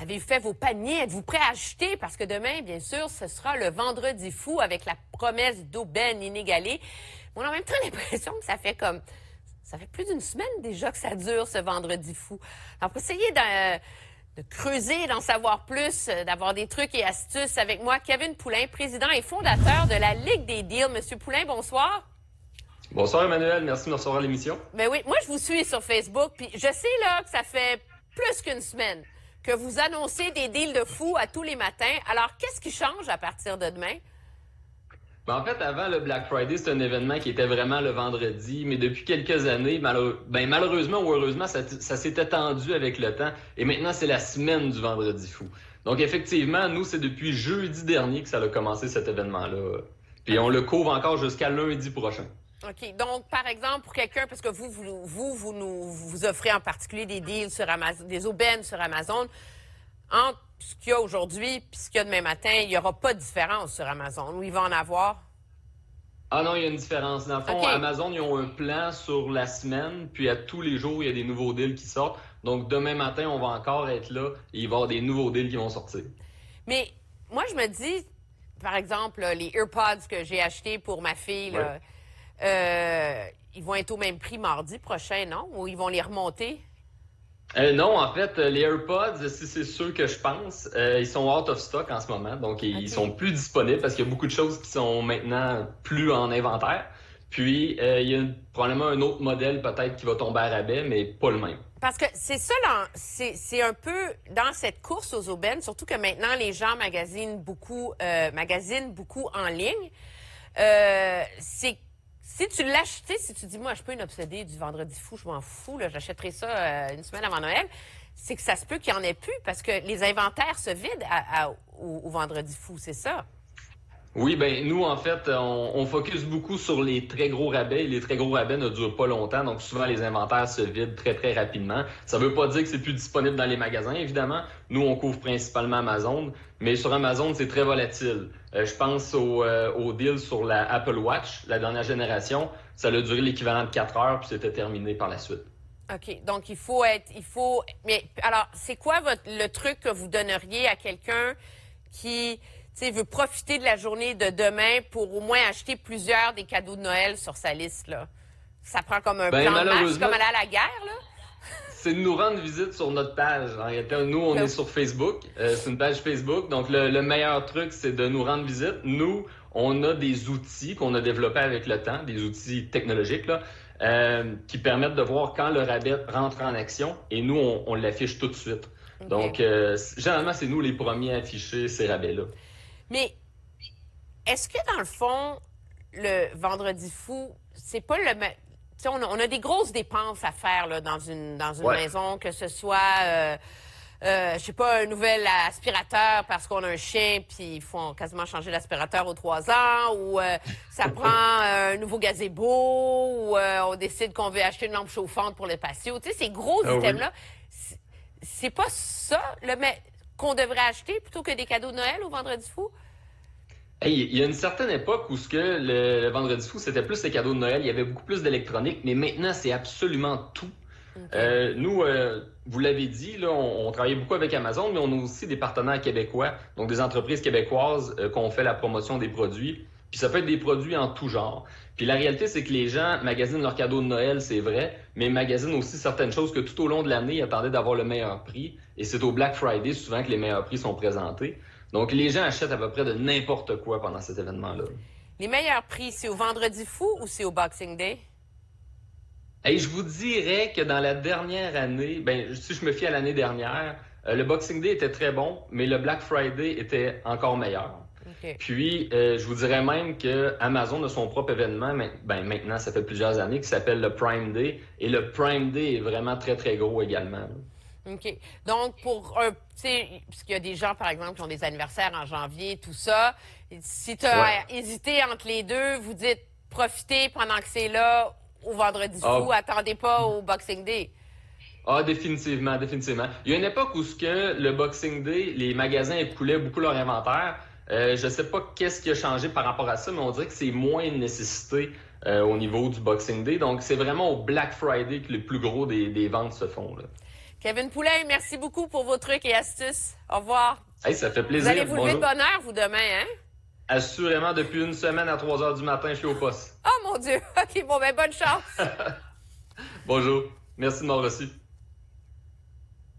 Avez-vous fait vos paniers? Êtes-vous prêt à acheter? Parce que demain, bien sûr, ce sera le vendredi fou avec la promesse d'aubaine inégalée. On a en même temps l'impression que ça fait plus d'une semaine déjà que ça dure, ce vendredi fou. Alors, pour essayer de creuser, d'en savoir plus, d'avoir des trucs et astuces avec moi, Kevin Poulin, président et fondateur de la Ligue des deals. Monsieur Poulin, bonsoir. Bonsoir Emmanuel, merci de me recevoir à l'émission. Ben oui, moi je vous suis sur Facebook, puis je sais là que ça fait plus qu'une semaine que vous annoncez des deals de fous à tous les matins. Alors, qu'est-ce qui change à partir de demain? En fait, avant le Black Friday, c'est un événement qui était vraiment le vendredi, mais depuis quelques années, malheureusement ou heureusement, ça s'est étendu avec le temps, et maintenant c'est la semaine du vendredi fou. Donc effectivement, nous, c'est depuis jeudi dernier que ça a commencé cet événement-là. Puis on le couvre encore jusqu'à lundi prochain. OK. Donc, par exemple, pour quelqu'un, parce que vous offrez en particulier des deals sur Amazon, des aubaines sur Amazon, entre ce qu'il y a aujourd'hui et ce qu'il y a demain matin, il n'y aura pas de différence sur Amazon, ou il va en avoir? Ah non, il y a une différence. Dans le fond, OK. Amazon, ils ont un plan sur la semaine, puis à tous les jours, il y a des nouveaux deals qui sortent. Donc demain matin, on va encore être là et il va y avoir des nouveaux deals qui vont sortir. Mais moi, je me dis, par exemple, là, les AirPods que j'ai achetés pour ma fille, là, ils vont être au même prix mardi prochain, non? Ou ils vont les remonter? Non, en fait, les AirPods, si c'est ceux que je pense, ils sont out of stock en ce moment. Donc, ils sont plus disponibles parce qu'il y a beaucoup de choses qui sont maintenant plus en inventaire. Puis, il y a probablement un autre modèle peut-être qui va tomber à rabais, mais pas le même. Parce que c'est ça, c'est un peu dans cette course aux aubaines, surtout que maintenant, les gens magasinent beaucoup en ligne. C'est Si tu l'achètes, si tu dis, moi, je suis pas une obsédée du vendredi fou, je m'en fous, là, j'achèterai ça une semaine avant Noël, c'est que ça se peut qu'il n'y en ait plus parce que les inventaires se vident au vendredi fou, c'est ça? Oui, ben nous, en fait, on focus beaucoup sur les très gros rabais. Les très gros rabais ne durent pas longtemps, donc souvent les inventaires se vident très, très rapidement. Ça veut pas dire que c'est plus disponible dans les magasins, évidemment. Nous, on couvre principalement Amazon, mais sur Amazon, c'est très volatile. Je pense au deal sur la Apple Watch, la dernière génération. Ça a duré l'équivalent de 4 heures, puis c'était terminé par la suite. OK. Donc, mais alors, c'est quoi le truc que vous donneriez à quelqu'un qui veut profiter de la journée de demain pour au moins acheter plusieurs des cadeaux de Noël sur sa liste, là? Ça prend comme un plan de match, comme aller à la guerre, là? C'est de nous rendre visite sur notre page. En réalité, nous, on est sur Facebook. C'est une page Facebook. Donc, le meilleur truc, c'est de nous rendre visite. Nous, on a des outils qu'on a développés avec le temps, des outils technologiques, là, qui permettent de voir quand le rabais rentre en action. Et nous, on l'affiche tout de suite. Okay. Donc, généralement, c'est nous les premiers à afficher ces rabais-là. Mais est-ce que, dans le fond, le vendredi fou, c'est pas le... On a des grosses dépenses à faire là, dans une maison, que ce soit, je sais pas, un nouvel aspirateur parce qu'on a un chien puis il faut quasiment changer l'aspirateur aux 3 ans, ou ça prend un nouveau gazebo, ou on décide qu'on veut acheter une lampe chauffante pour le patio. Tu sais, ces gros items-là, c'est pas ça qu'on devrait acheter plutôt que des cadeaux de Noël au vendredi fou? Hey, il y a une certaine époque où le vendredi fou, c'était plus les cadeaux de Noël, il y avait beaucoup plus d'électronique, mais maintenant, c'est absolument tout. Okay. Nous, vous l'avez dit, là, on travaille beaucoup avec Amazon, mais on a aussi des partenaires québécois, donc des entreprises québécoises qu'on fait la promotion des produits. Puis ça peut être des produits en tout genre. Puis la réalité, c'est que les gens magasinent leurs cadeaux de Noël, c'est vrai, mais magasinent aussi certaines choses que tout au long de l'année, ils attendaient d'avoir le meilleur prix. Et c'est au Black Friday souvent que les meilleurs prix sont présentés. Donc, les gens achètent à peu près de n'importe quoi pendant cet événement-là. Les meilleurs prix, c'est au Vendredi fou ou c'est au Boxing Day? Hey, je vous dirais que dans la dernière année, si je me fie à l'année dernière, le Boxing Day était très bon, mais le Black Friday était encore meilleur. Okay. Puis, je vous dirais même que Amazon a son propre événement, maintenant, ça fait plusieurs années, qui s'appelle le Prime Day. Et le Prime Day est vraiment très, très gros également. OK. Donc, puisqu'il y a des gens, par exemple, qui ont des anniversaires en janvier, tout ça, si tu as hésité entre les deux, vous dites profitez pendant que c'est là au vendredi fou, attendez pas au Boxing Day. Ah, définitivement, définitivement. Il y a une époque où le Boxing Day, les magasins écoulaient beaucoup leur inventaire. Je sais pas qu'est-ce qui a changé par rapport à ça, mais on dirait que c'est moins une nécessité au niveau du Boxing Day. Donc, c'est vraiment au Black Friday que le plus gros des ventes se font, là. Kevin Poulain, merci beaucoup pour vos trucs et astuces. Au revoir. Hey, ça fait Vous plaisir. allez vous lever de Bonjour. bonne heure, vous, demain, hein? Assurément, depuis une semaine à 3 heures du matin, je suis au poste. Oh, mon Dieu. OK, bon, ben bonne chance. Bonjour. Merci de m'avoir reçu.